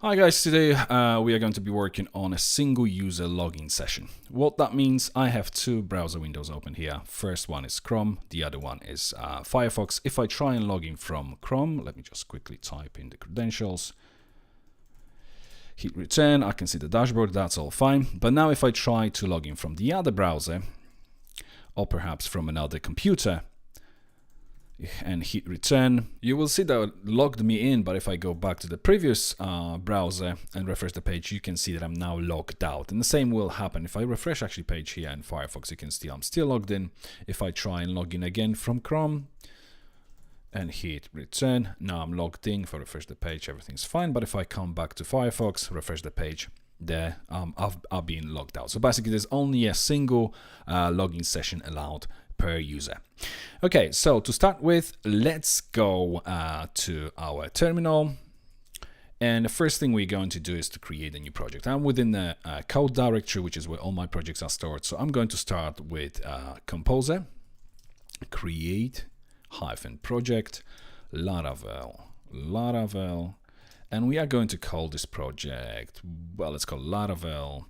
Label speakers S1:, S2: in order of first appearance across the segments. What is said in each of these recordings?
S1: Hi guys, today we are going to be working on a single user login session. What that means, I have two browser windows open here. First one is Chrome, the other one is Firefox. If I try and log in from Chrome, let me just quickly type in the credentials. Hit return, I can see the dashboard, that's all fine. But now if I try to log in from the other browser, or perhaps from another computer, and hit return, you will see that it logged me in, but if I go back to the previous browser and refresh the page, you can see that I'm now logged out. And the same will happen if I refresh actually page here in Firefox. You can see I'm still logged in. If I try and log in again from Chrome and hit return, now I'm logged in. If I refresh the page, everything's fine. But if I come back to Firefox, refresh the page, there I've been logged out. So basically there's only a single login session allowed per user. Okay, so to start with, let's go to our terminal. And the first thing we're going to do is to create a new project. I'm within the code directory, which is where all my projects are stored. So I'm going to start with Composer, create -project, Laravel, and we are going to call this project, well, let's call Laravel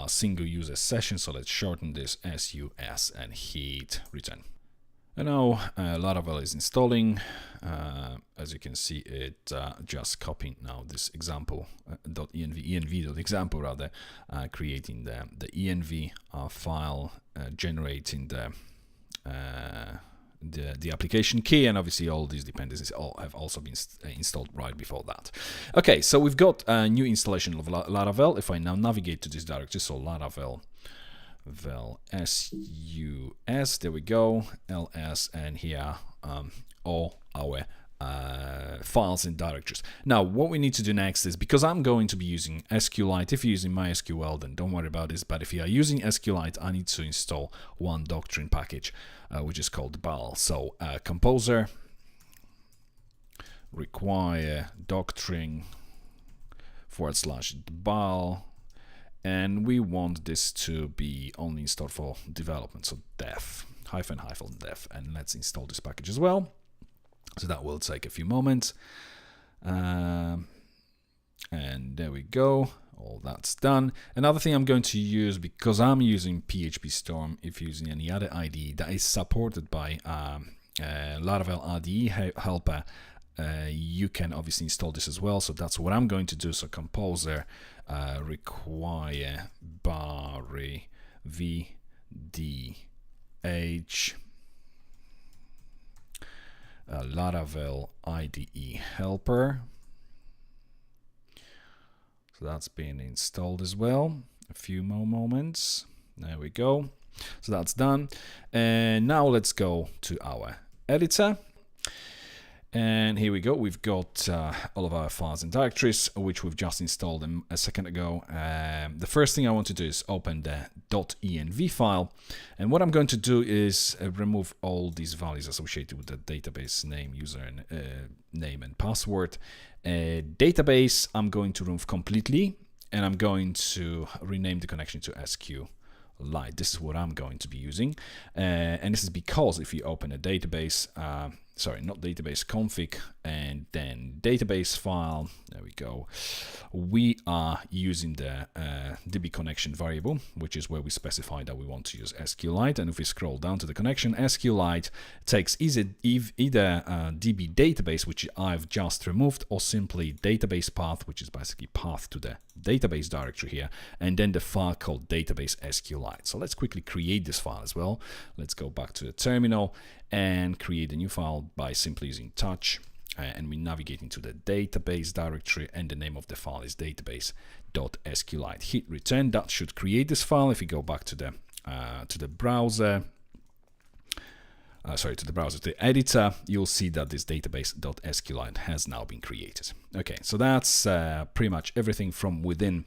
S1: single user session. So let's shorten this SUS and hit return. And now Laravel is installing. As you can see, it just copied now this example env.example rather, creating the env file, generating the application key, and obviously all these dependencies have also been installed right before that. Okay, so we've got a new installation of Laravel. If I now navigate to this directory, so Laravel SUS, there we go, ls, and here all our files and directories. Now what we need to do next is, because I'm going to be using SQLite, if you're using MySQL then don't worry about this, but if you are using SQLite, I need to install one doctrine package which is called BAL. So Composer require doctrine /BAL, and we want this to be only installed for development, so def -def, and let's install this package as well. So that will take a few moments. And there we go. All that's done. Another thing I'm going to use, because I'm using PHPStorm, if you're using any other IDE that is supported by Laravel IDE helper, you can obviously install this as well. So that's what I'm going to do. So Composer require barre vdh Laravel IDE helper. So that's been installed as well. A few more moments. There we go. So that's done. And now let's go to our editor. And here we go. We've got all of our files and directories, which we've just installed a second ago. The first thing I want to do is open the .env file. And what I'm going to do is remove all these values associated with the database name, user name and password. Database, I'm going to remove completely, and I'm going to rename the connection to SQLite. This is what I'm going to be using. And this is because if you open a database, not database config, and then database file, there we go, we are using the DB connection variable, which is where we specify that we want to use SQLite. And if we scroll down to the connection, SQLite takes either DB database, which I've just removed, or simply database path, which is basically path to the database directory here, and then the file called database SQLite. So let's quickly create this file as well. Let's go back to the terminal and create a new file by simply using touch, and we navigate into the database directory, and the name of the file is database.sqlite. Hit return. That should create this file. If we go back to the browser, to the editor, you'll see that this database.sqlite has now been created. Okay, so that's pretty much everything from within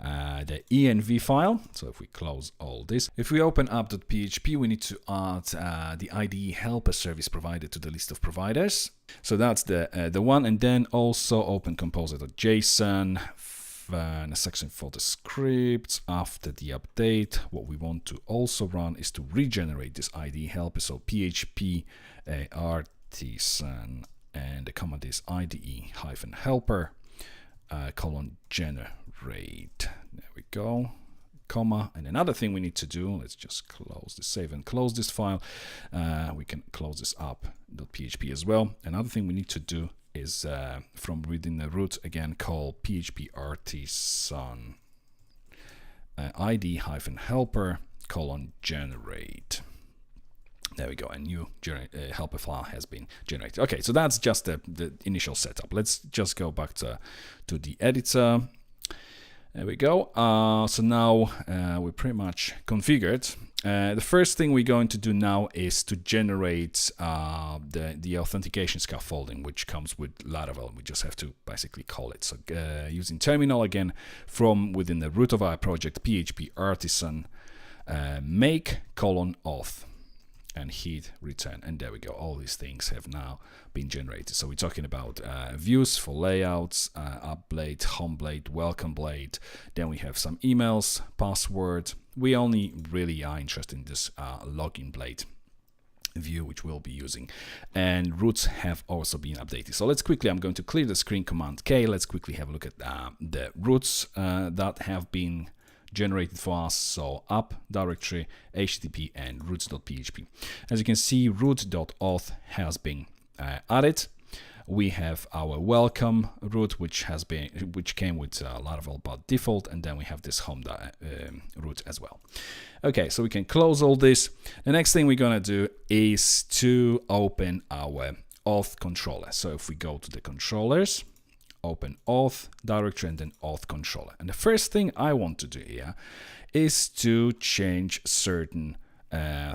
S1: the env file. So if we close all this, if we open up.php, we need to add the IDE helper service provider to the list of providers. So that's the one, and then also open composer.json and a section for the scripts. After the update, what we want to also run is to regenerate this IDE helper. So PHP artisan, and the command is IDE-helper. generate. There we go. Comma. And another thing we need to do, let's just close this, save and close this file. We can close this up.php as well. Another thing we need to do is from within the root again, call PHPArtisan id-helper :generate. There we go, a new helper file has been generated. Okay, so that's just the initial setup. Let's just go back to the editor. There we go. So now we're pretty much configured. The first thing we're going to do now is to generate the authentication scaffolding, which comes with Laravel. We just have to basically call it. So using terminal again from within the root of our project, PHPArtisan make :auth. And hit return, and there we go. All these things have now been generated. So we're talking about views for layouts, up blade, home blade, welcome blade. Then we have some emails, password. We only really are interested in this login blade view, which we'll be using, and roots have also been updated. So let's quickly, I'm going to clear the screen, Command K. Let's quickly have a look at the roots that have been generated for us. So up directory, HTTP, and roots.php. As you can see, root.auth has been added. We have our welcome root, which came with Laravel by default, and then we have this home root as well. Okay, so we can close all this. The next thing we're gonna do is to open our auth controller. So if we go to the controllers, open auth directory and then auth controller. And the first thing I want to do here is to change certain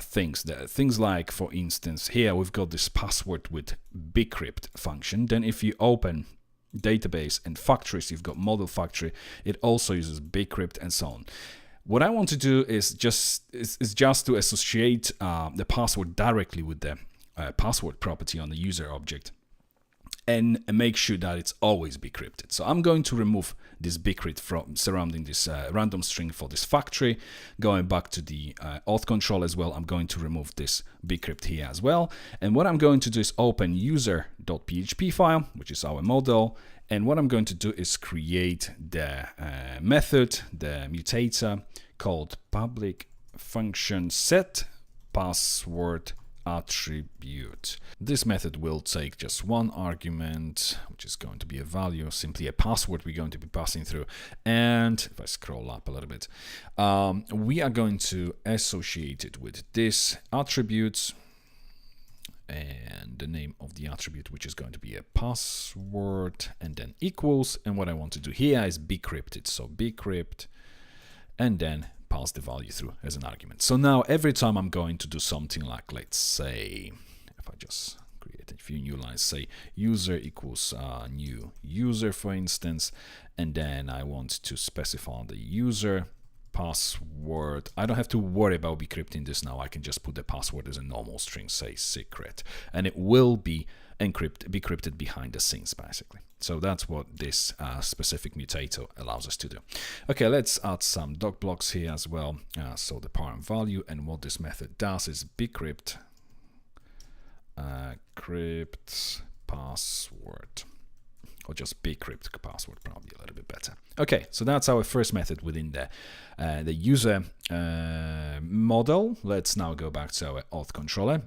S1: things. Things like, for instance, here we've got this password with bcrypt function. Then if you open database and factories, you've got model factory, it also uses bcrypt and so on. What I want to do is just to associate the password directly with the password property on the user object, and make sure that it's always bcrypted. So I'm going to remove this bcrypt from surrounding this random string for this factory. Going back to the auth control as well, I'm going to remove this bcrypt here as well. And what I'm going to do is open user.php file, which is our model. And what I'm going to do is create the method, the mutator called public function set password attribute. This method will take just one argument, which is going to be a value, simply a password we're going to be passing through. And if I scroll up a little bit, we are going to associate it with this attribute and the name of the attribute, which is going to be a password, and then equals. And what I want to do here is bcrypt it. So bcrypt and then pass the value through as an argument. So now every time I'm going to do something like, let's say, if I just create a few new lines, say user equals new user, for instance, and then I want to specify the user password. I don't have to worry about bcrypting this now. I can just put the password as a normal string, say secret, and it will be bcrypted behind the scenes, basically. So that's what this specific mutator allows us to do. Okay, let's add some doc blocks here as well. So the parent value, and what this method does is bcrypt crypt password, or just bcrypt password, probably a little bit better. Okay, so that's our first method within the user model. Let's now go back to our auth controller.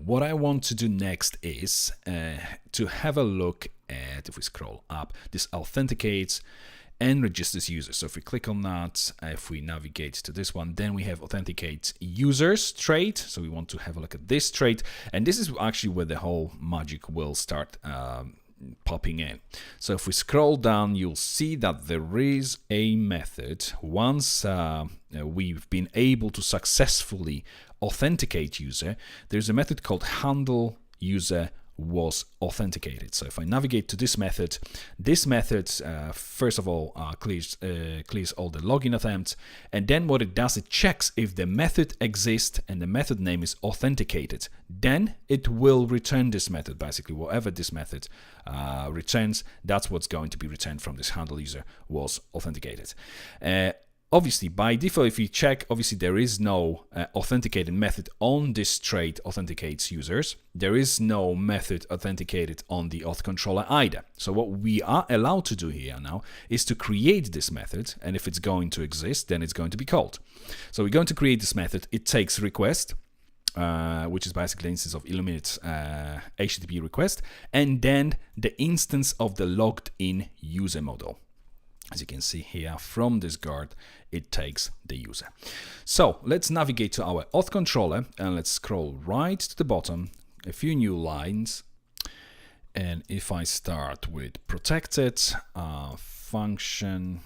S1: What I want to do next is to have a look at, if we scroll up, this authenticates and registers users. So if we click on that, if we navigate to this one, then we have authenticate users trait. So we want to have a look at this trait, and this is actually where the whole magic will start popping in. So if we scroll down, you'll see that there is a method. Once we've been able to successfully authenticate user, there's a method called handle user was authenticated. So if I navigate to this method first of all clears all the login attempts, and then what it does, it checks if the method exists and the method name is authenticated. Then it will return this method. Basically, whatever this method returns, that's what's going to be returned from this handle user was authenticated. obviously, by default, if you check, obviously there is no authenticated method on this trait authenticates users. There is no method authenticated on the auth controller either. So what we are allowed to do here now is to create this method, and if it's going to exist, then it's going to be called. So we're going to create this method. It takes request, which is basically the instance of Illuminate's HTTP request, and then the instance of the logged in user model. As you can see here, from this guard, it takes the user. So let's navigate to our auth controller and let's scroll right to the bottom, a few new lines. And if I start with protected function,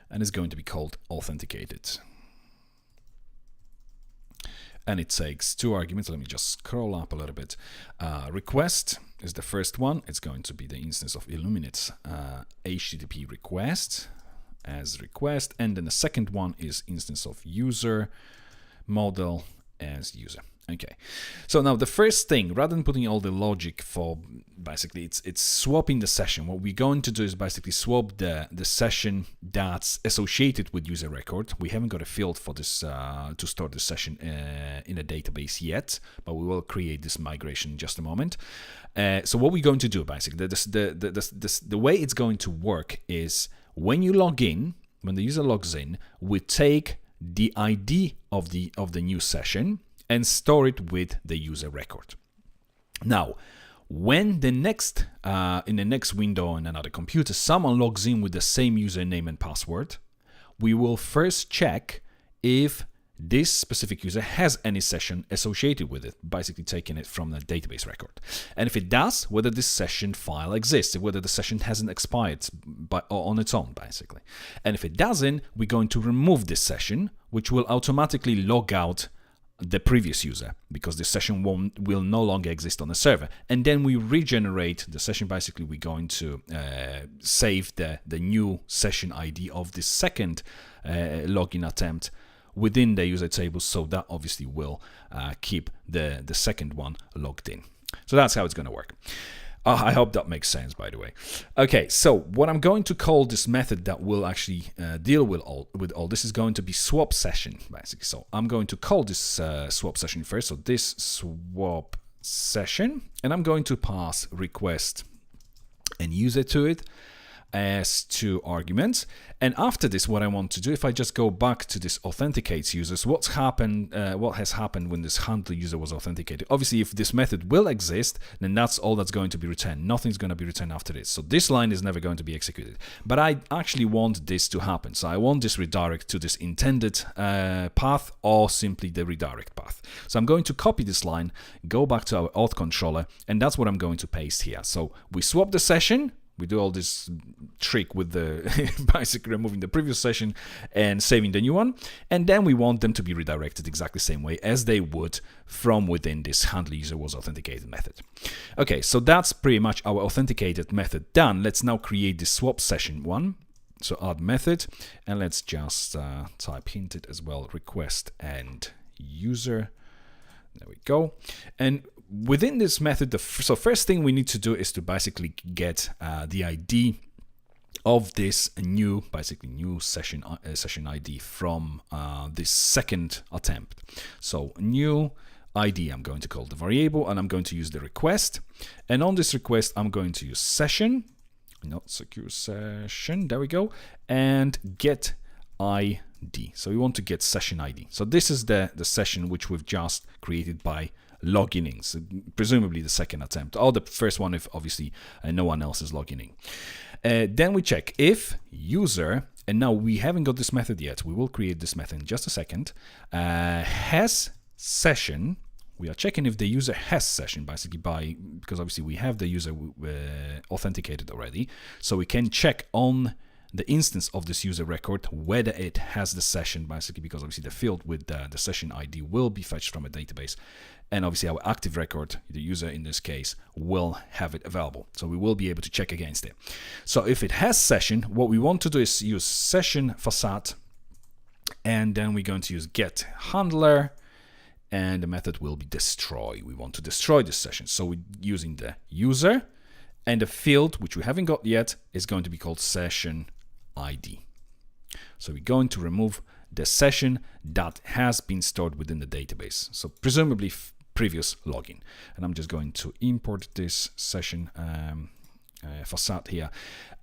S1: and it's going to be called authenticated. And it takes two arguments. Let me just scroll up a little bit. Request is the first one. It's going to be the instance of Illuminate's HTTP request as request. And then the second one is instance of user model as user. Okay, so now the first thing, rather than putting all the logic for basically it's swapping the session, what we're going to do is basically swap the session that's associated with user record. We haven't got a field for this to store the session in a database yet, but we will create this migration in just a moment. So what we're going to do basically, the way it's going to work is when you log in, when the user logs in, we take the ID of the new session and store it with the user record. Now, when the next in the next window on another computer, someone logs in with the same username and password, we will first check if this specific user has any session associated with it, basically taking it from the database record. And if it does, whether this session file exists, whether the session hasn't expired on its own, basically. And if it doesn't, we're going to remove this session, which will automatically log out the previous user, because the session will no longer exist on the server. And then we regenerate the session. Basically, we're going to save the new session ID of the second login attempt within the user table, so that obviously will keep the second one logged in. So that's how it's going to work. I hope that makes sense, by the way. Okay, so what I'm going to call this method that will actually deal with all this is going to be swap session, basically. So I'm going to call this swap session first. So this swap session, and I'm going to pass request and user to it as two arguments. And after this, what I want to do, if I just go back to this authenticates users, what has happened when this handler user was authenticated? Obviously, if this method will exist, then that's all that's going to be returned. Nothing's going to be returned after this. So this line is never going to be executed. But I actually want this to happen. So I want this redirect to this intended path, or simply the redirect path. So I'm going to copy this line, go back to our auth controller, and that's what I'm going to paste here. So we swap the session. We do all this trick with the basically removing the previous session and saving the new one. And then we want them to be redirected exactly the same way as they would from within this handler user was authenticated method. Okay, so that's pretty much our authenticated method done. Let's now create this swap session one. So add method, and let's just type hinted as well, request and user. There we go. And within this method, so first thing we need to do is to basically get the ID of this new session ID from this second attempt. So new ID, I'm going to call the variable, and I'm going to use the request. And on this request, I'm going to use session, not secure session. There we go, and get ID. So we want to get session ID. So this is the session which we've just created by logging in, so presumably the second attempt, or the first one if obviously no one else is logging in. Then we check if user, and now we haven't got this method yet, we will create this method in just a second, has session. We are checking if the user has session, basically because obviously we have the user authenticated already, so we can check on the instance of this user record whether it has the session, basically because obviously the field with the session ID will be fetched from a database, and obviously our active record, the user in this case, will have it available, so we will be able to check against it. So if it has session, what we want to do is use session facade, and then we're going to use get handler, and the method will be destroy. We want to destroy this session, so we're using the user, and the field which we haven't got yet is going to be called session ID. So we're going to remove the session that has been stored within the database. So presumably previous login. And I'm just going to import this session facade here.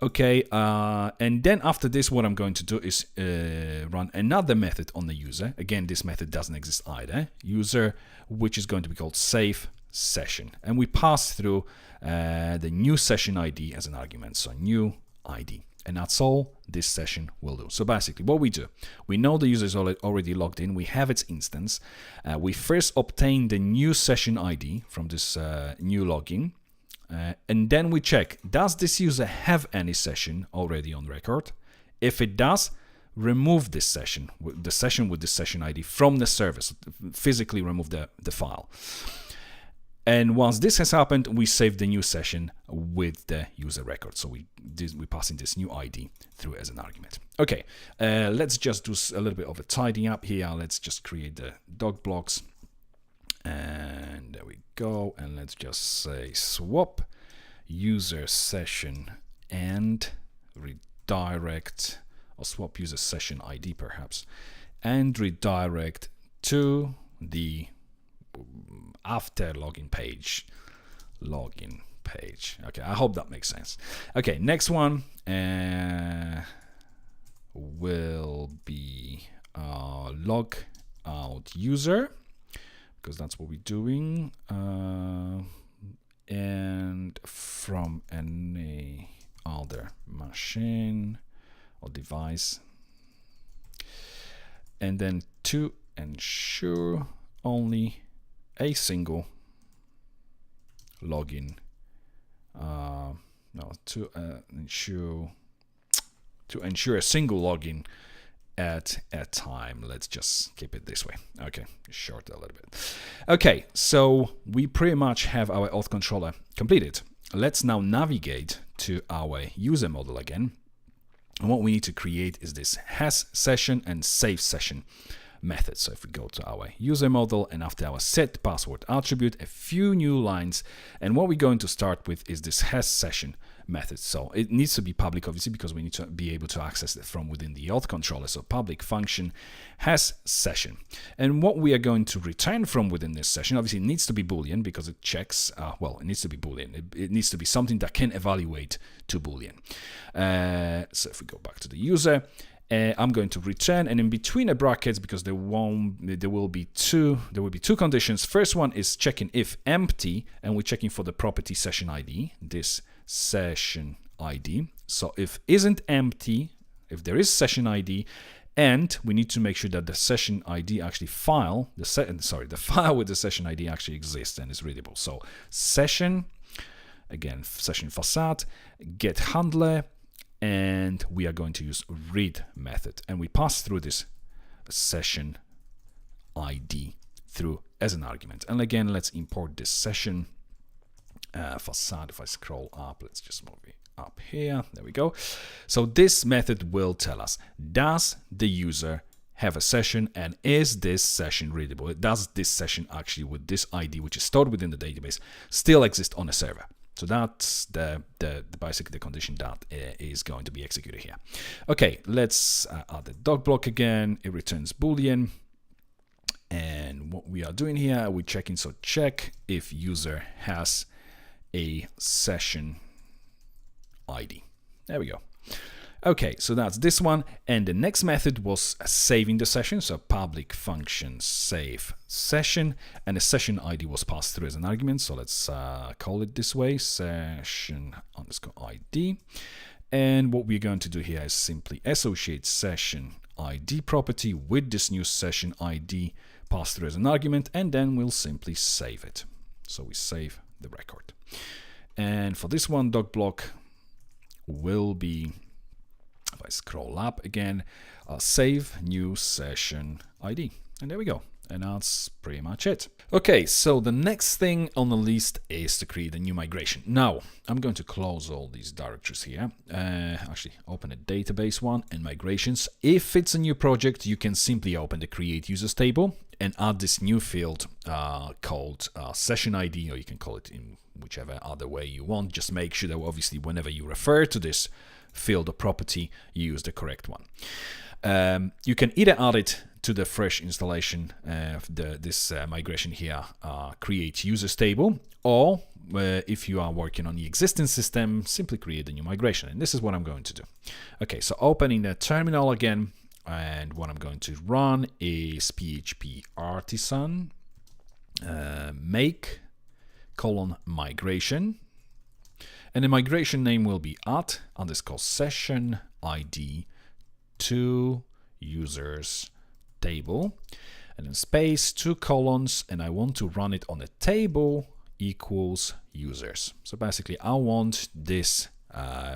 S1: Okay, and then after this, what I'm going to do is run another method on the user. Again, this method doesn't exist either. User, which is going to be called save session. And we pass through the new session ID as an argument. So new ID. And that's all this session will do. So basically what we do, we know the user is already logged in. We have its instance. We first obtain the new session ID from this new login. And then we check, does this user have any session already on record? If it does, remove this session, the session with the session ID from the server. So physically remove the file. And once this has happened, we save the new session with the user record. So we passing this new ID through as an argument. Okay, let's just do a little bit of a tidying up here. Let's just create the doc blocks. And there we go. And let's just say swap user session and redirect, or swap user session ID perhaps, and redirect to the after login page. Okay, I hope that makes sense. Okay, next one will be log out user, because that's what we're doing, and from any other machine or device, and then to ensure only a single login, to ensure a single login at a time. Let's just keep it this way. Okay, short a little bit. Okay, so we pretty much have our auth controller completed. Let's now navigate to our user model again. And what we need to create is this has session and save session method. So if we go to our user model and after our set password attribute, a few new lines, and what we're going to start with is this has session method. So it needs to be public, obviously, because we need to be able to access it from within the auth controller. So public function has session, and what we are going to return from within this session, obviously it needs to be Boolean because it checks, it needs to be Boolean. It needs to be something that can evaluate to Boolean. So if we go back to the user, I'm going to return, and in between the brackets, because there will be two conditions. First one is checking if empty, and we're checking for the property session ID, this session ID. So if isn't empty, if there is session ID, and we need to make sure that the session ID actually the file with the session ID actually exists and is readable. So session, again, session facade, get handler, and we are going to use read method, and we pass through this session ID through as an argument. And again, let's import this session facade. If I scroll up, let's just move it up here. There we go. So this method will tell us, does the user have a session, and is this session readable? Does this session actually with this ID, which is stored within the database, still exist on a server? So that's basically the condition that is going to be executed here. Okay, let's add the doc block again. It returns Boolean. And what we are doing here, we're checking, so check if user has a session ID. There we go. Okay, so that's this one. And the next method was saving the session. So public function save session, and the session ID was passed through as an argument. So let's call it this way, session underscore ID. And what we're going to do here is simply associate session ID property with this new session ID passed through as an argument, and then we'll simply save it. So we save the record. And for this one, doc block will be, if I scroll up again, save new session ID. And there we go. And that's pretty much it. Okay, so the next thing on the list is to create a new migration. Now, I'm going to close all these directories here. Actually, open a database one and migrations. If it's a new project, you can simply open the create users table and add this new field called session ID, or you can call it in whichever other way you want. Just make sure that obviously whenever you refer to this field or property, you use the correct one. You can either add it to the fresh installation of this migration here, create users table, or if you are working on the existing system, simply create a new migration. And this is what I'm going to do. Okay, so opening the terminal again, and what I'm going to run is PHP artisan make :migration, and the migration name will be @_session ID to users table, and then space 2 colons, and I want to run it on a table equals users. So basically I want this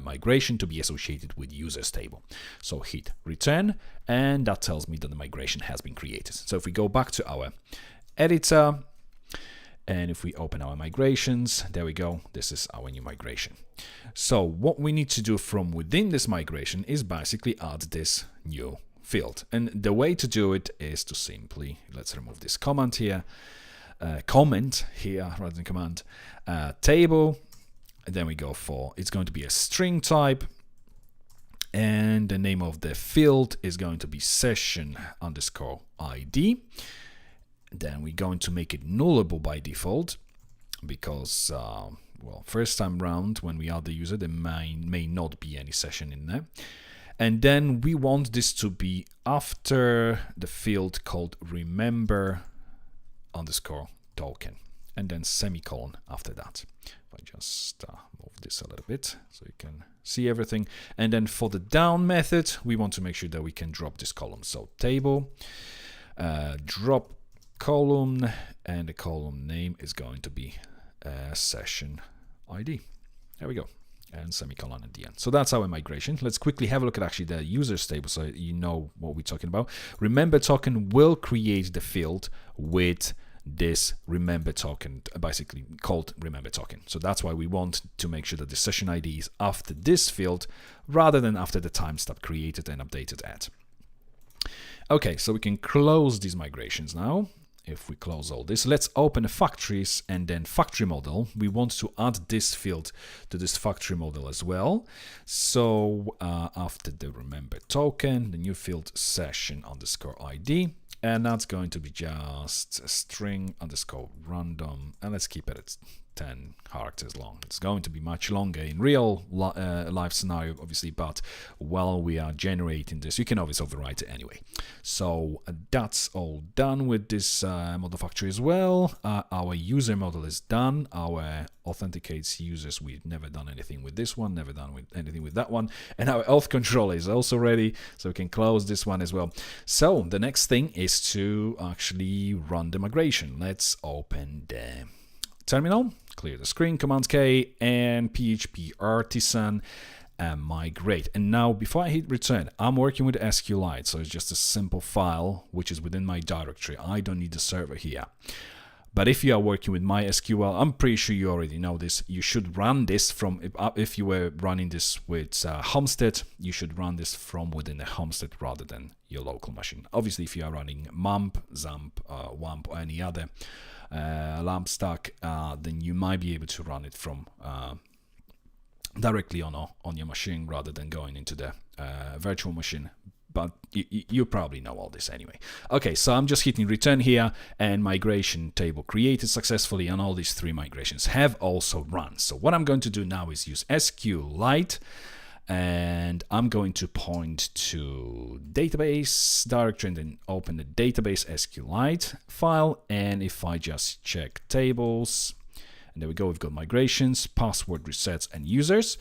S1: migration to be associated with users table. So hit return, and that tells me that the migration has been created. So if we go back to our editor, and if we open our migrations, there we go, this is our new migration. So what we need to do from within this migration is basically add this new field. And the way to do it is to simply, let's remove this comment here rather than command, table, and then we go for, it's going to be a string type, and the name of the field is going to be session_ID. Then we're going to make it nullable by default, because well, first time round when we add the user, there may not be any session in there. And then we want this to be after the field called remember_token, and then semicolon after that. If I just move this a little bit so you can see everything. And then for the down method, we want to make sure that we can drop this column. So table, drop column, and the column name is going to be session ID. There we go. And semicolon at the end. So that's our migration. Let's quickly have a look at actually the users table so you know what we're talking about. Remember token will create the field with this remember token, basically called remember token. So that's why we want to make sure that the session ID is after this field rather than after the timestamp created and updated at. Okay, so we can close these migrations now. If we close all this, let's open the factories and then factory model. We want to add this field to this factory model as well. So after the remember token, the new field session_ID, and that's going to be just string_random, and let's keep it at 10 characters long. It's going to be much longer in real life scenario, obviously, but while we are generating this, you can always overwrite it anyway. So that's all done with this model factory as well. Our user model is done. Our authenticates users, we've never done anything with this one, never done with anything with that one. And our auth controller is also ready, so we can close this one as well. So the next thing is to actually run the migration. Let's open the terminal, clear the screen, Command K, and PHP artisan migrate. And now before I hit return, I'm working with SQLite, so it's just a simple file which is within my directory. I don't need the server here. But if you are working with MySQL, I'm pretty sure you already know this. You should run this from, if you were running this with Homestead, you should run this from within the Homestead rather than your local machine. Obviously, if you are running MAMP, XAMPP, WAMP, or any other LAMP stack, then you might be able to run it from directly on your machine rather than going into the virtual machine. But you probably know all this anyway. Okay, so I'm just hitting return here, and migration table created successfully, and all these 3 migrations have also run. So what I'm going to do now is use SQLite, and I'm going to point to database directory and then open the database SQLite file. And if I just check tables, and there we go, we've got migrations, password resets, and users.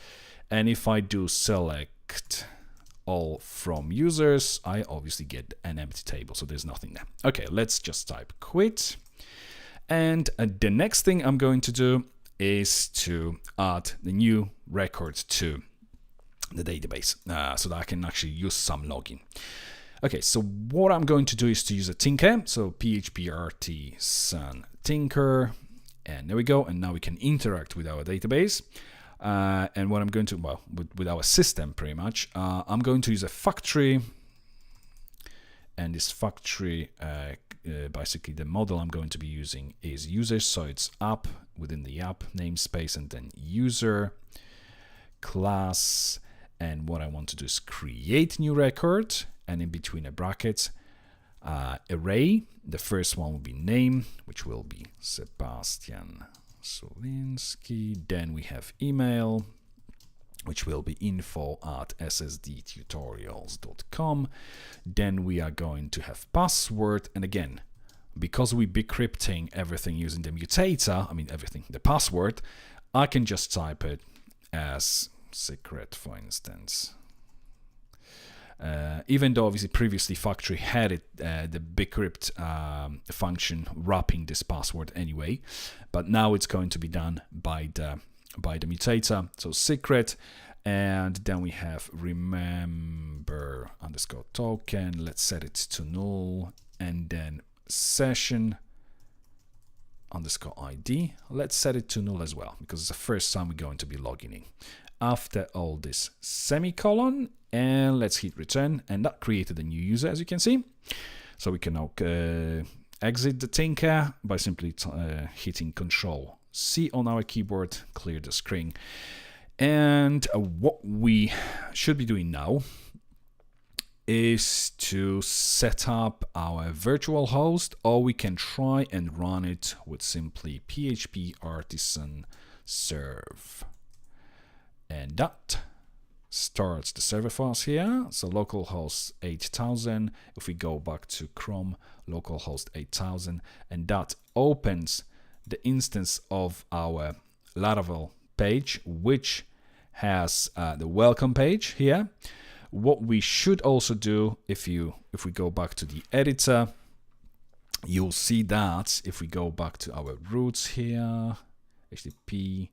S1: And if I do select all from users, I obviously get an empty table, so there's nothing there. Okay, let's just type quit. And the next thing I'm going to do is to add the new record to the database so that I can actually use some login. Okay, so what I'm going to do is to use a tinker, so PHP artisan tinker, and there we go. And now we can interact with our database. And what I'm going to, well, with our system pretty much, I'm going to use a factory, and this factory, basically the model I'm going to be using is users, so it's app within the app namespace, and then user class, and what I want to do is create new record, and in between the brackets, array. The first one will be name, which will be Sebastian Sulinski. Then we have email, which will be info@ssdtutorials.com. Then we are going to have password, and again, because we're decrypting everything using the mutator, the password, I can just type it as secret, for instance. Even though obviously previously factory had it, the decrypt function wrapping this password anyway, but now it's going to be done by the mutator. So secret, and then we have remember underscore token. Let's set it to null, and then session underscore ID. Let's set it to null as well, because it's the first time we're going to be logging in. After all this semicolon, and let's hit return, and that created a new user, as you can see. So we can now exit the Tinker by simply hitting Control C on our keyboard, clear the screen. And what we should be doing now is to set up our virtual host, or we can try and run it with simply PHP artisan serve. And that starts the server for us here. So localhost 8000. If we go back to Chrome, localhost 8000, and that opens the instance of our Laravel page, which has the welcome page here. What we should also do, if we go back to the editor, you'll see that if we go back to our roots here, HTTP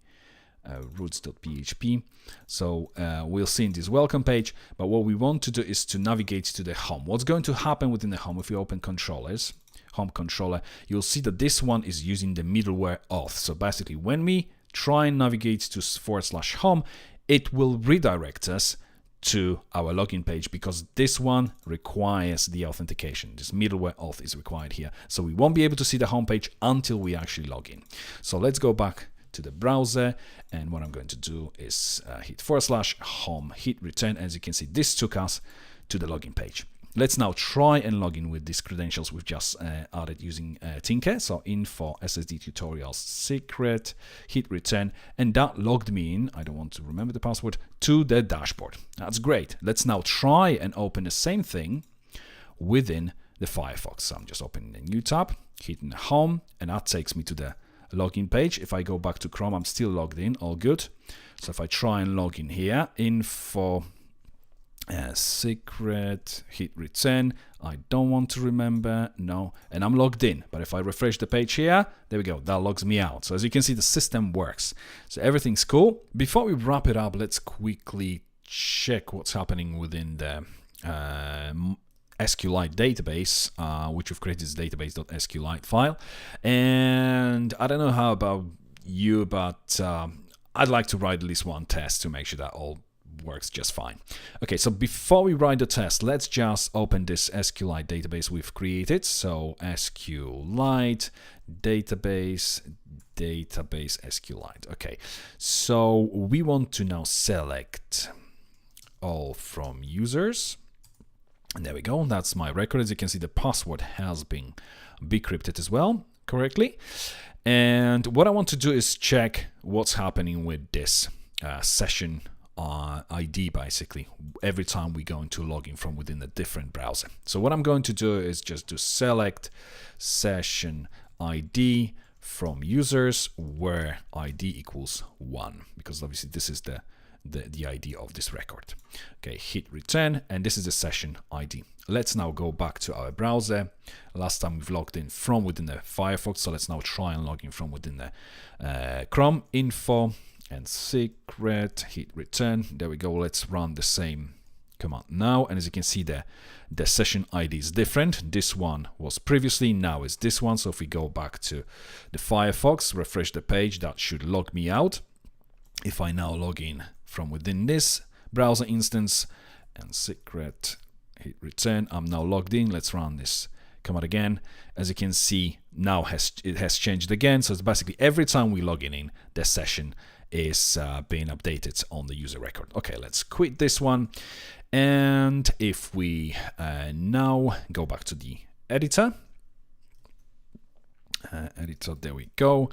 S1: roots.php, so we'll see in this welcome page. But what we want to do is to navigate to the home. What's going to happen within the home if we open controllers, home controller, you'll see that this one is using the middleware auth. So basically, when we try and navigate to /home, it will redirect us to our login page, because this one requires the authentication. This middleware auth is required here. So we won't be able to see the home page until we actually log in. So let's go back to the browser, and what I'm going to do is hit /home, hit return. As you can see, this took us to the login page. Let's now try and log in with these credentials we've just added using Tinker. So info SSD tutorials secret, hit return, and that logged me in, I don't want to remember the password, to the dashboard. That's great. Let's now try and open the same thing within the Firefox. So I'm just opening a new tab, hitting home, and that takes me to the login page. If I go back to Chrome, I'm still logged in, all good. So if I try and log in here, info secret, hit return, I don't want to remember, no, and I'm logged in. But if I refresh the page here, there we go, that logs me out. So as you can see, the system works, so everything's cool. Before we wrap it up, let's quickly check what's happening within the SQLite database, which we've created this database.sqlite file. And I don't know how about you, but I'd like to write at least one test to make sure that all works just fine. Okay, so before we write the test, let's just open this SQLite database we've created. So SQLite database SQLite. Okay, so we want to now select all from users. And there we go, that's my record. As you can see, the password has been decrypted as well correctly. And what I want to do is check what's happening with this session ID, basically, every time we go into login from within a different browser. So what I'm going to do is just to select session ID from users where ID equals 1, because obviously this is the ID of this record. Okay, hit return, and this is the session ID. Let's now go back to our browser. Last time we've logged in from within the Firefox, so let's now try and log in from within the Chrome. Info and secret, hit return. There we go. Let's run the same command now, and as you can see, the session ID is different. This one was previously, now is this one. So if we go back to the Firefox, refresh the page, that should log me out. If I now log in from within this browser instance and secret, hit return, I'm now logged in. Let's run this command again. As you can see, now it has changed again. So it's basically every time we log in, the session is being updated on the user record. Okay, let's quit this one. And if we now go back to the editor, there we go.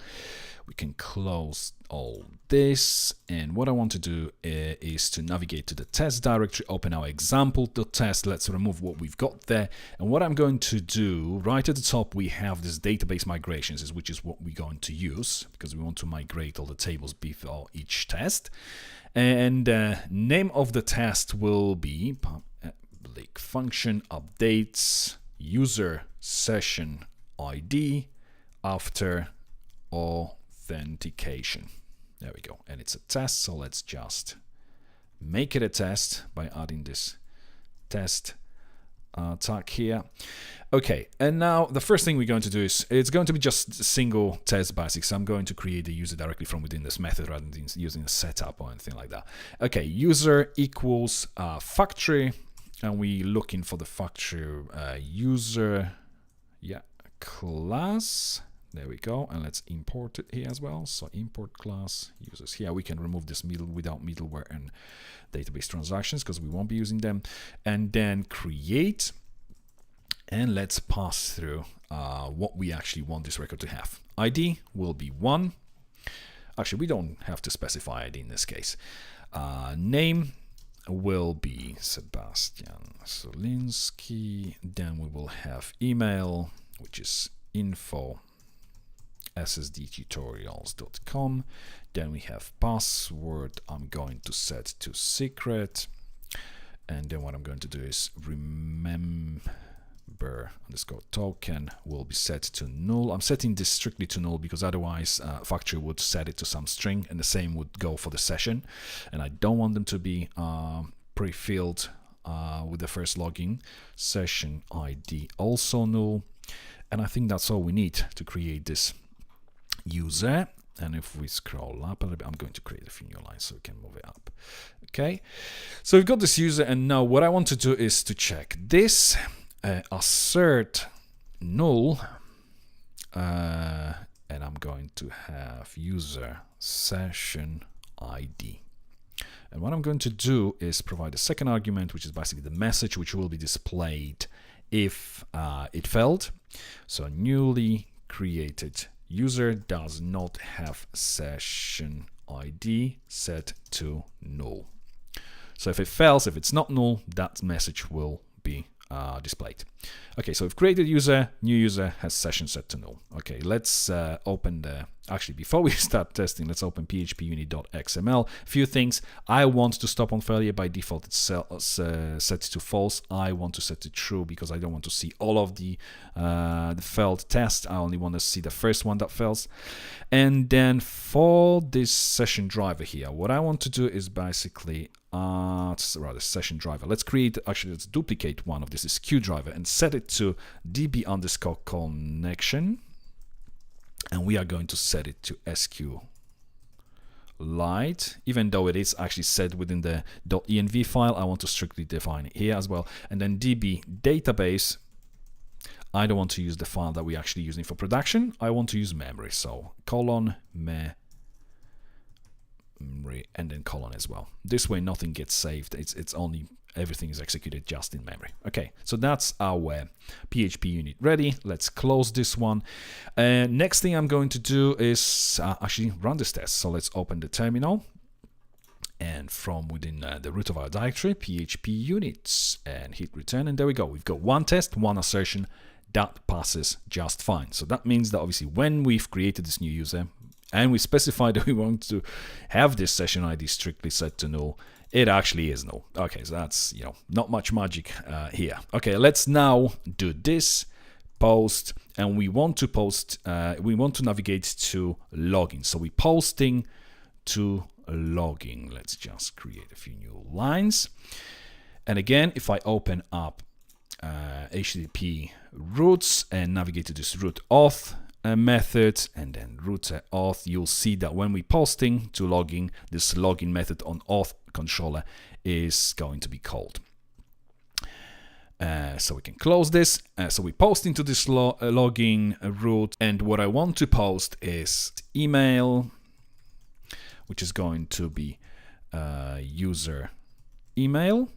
S1: We can close all this. And what I want to do is to navigate to the test directory, open our example.test. Let's remove what we've got there. And what I'm going to do, right at the top, we have this database migrations, which is what we're going to use because we want to migrate all the tables before each test. And name of the test will be public function updates user session ID after authentication. There we go. And it's a test. So let's just make it a test by adding this test tag here. Okay, and now the first thing we're going to do is it's going to be just a single test basics. I'm going to create the user directly from within this method rather than using a setup or anything like that. Okay, user equals factory, and we're looking for the factory user class. There we go, and let's import it here as well. So import class users here. We can remove this without middleware and database transactions because we won't be using them. And then create, and let's pass through what we actually want this record to have. ID will be 1. Actually, we don't have to specify ID in this case. Name will be Sebastian Solinsky. Then we will have email, which is info@ssdtutorials.com. Then we have password. I'm going to set to secret. And then what I'm going to do is remember_token will be set to null. I'm setting this strictly to null because otherwise factory would set it to some string, and the same would go for the session. And I don't want them to be pre-filled with the first login. Session ID also null. And I think that's all we need to create this user. And if we scroll up a little bit, I'm going to create a few new lines so we can move it up. Okay, so we've got this user, and now what I want to do is to check this assert null, and I'm going to have user session ID. And what I'm going to do is provide a second argument, which is basically the message which will be displayed if it failed. So newly created user does not have session ID set to null. So if it fails, if it's not null, that message will be displayed. Okay, so we've created user, new user has session set to null. Okay, let's open the, actually before we start testing, let's open phpunit.xml. A few things. I want to stop on failure. By default it's set to false. I want to set to true because I don't want to see all of the failed tests. I only want to see the first one that fails. And then for this session driver here, what I want to do is basically session driver. Let's duplicate one of this queue driver and set it to db_connection, and we are going to set it to SQLite. Even though it is actually set within the .env file, I want to strictly define it here as well. And then db database, I don't want to use the file that we're actually using for production. I want to use memory, so colon memory and then colon as well. This way nothing gets saved. It's only everything is executed just in memory. Okay, so that's our PHP unit ready. Let's close this one. Next thing I'm going to do is actually run this test. So let's open the terminal, and from within the root of our directory, PHP units, and hit return, and there we go. We've got one test, one assertion that passes just fine. So that means that obviously when we've created this new user and we specified that we want to have this session ID strictly set to null, it actually is null. Okay, so that's, not much magic here. Okay, let's now do this post, and we want to post, we want to navigate to login. So we're posting to login. Let's just create a few new lines. And again, if I open up HTTP roots and navigate to this root auth method and then root auth, you'll see that when we're posting to login, this login method on auth controller is going to be called. So we can close this. So we post into this login root, and what I want to post is email, which is going to be user email,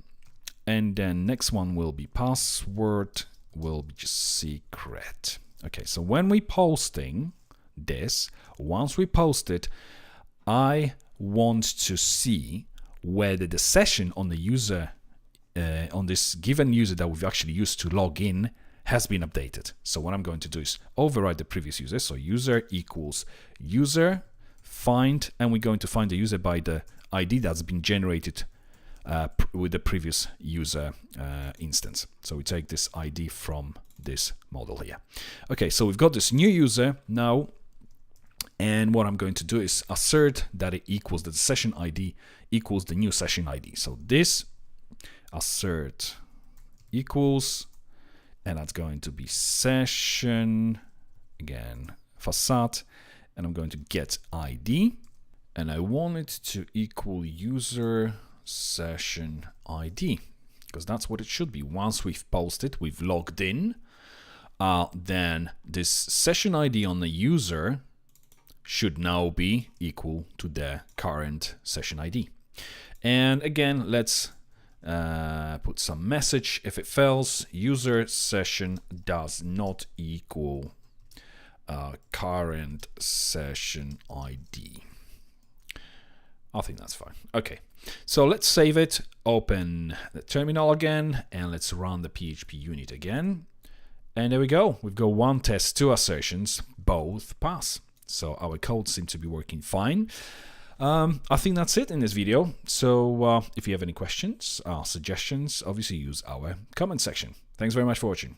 S1: and then next one will be password, will be just secret. Okay, so when we posting this, once we post it, I want to see whether the session on the user, on this given user that we've actually used to log in, has been updated. So what I'm going to do is override the previous user. So user equals user find, and we're going to find the user by the ID that's been generated with the previous user instance. So we take this ID from this model here. Okay, so we've got this new user now, and what I'm going to do is assert that it equals the session ID equals the new session ID. So this assert equals, and that's going to be session, again, facade, and I'm going to get ID, and I want it to equal user session ID, because that's what it should be. Once we've posted, we've logged in, then this session ID on the user should now be equal to the current session ID. And again, let's put some message. If it fails, user session does not equal current session ID. I think that's fine. Okay, so let's save it, open the terminal again, and let's run the PHP unit again. And there we go. We've got one test, two assertions, both pass. So our code seems to be working fine. I think that's it in this video. So if you have any questions or suggestions, obviously use our comment section. Thanks very much for watching.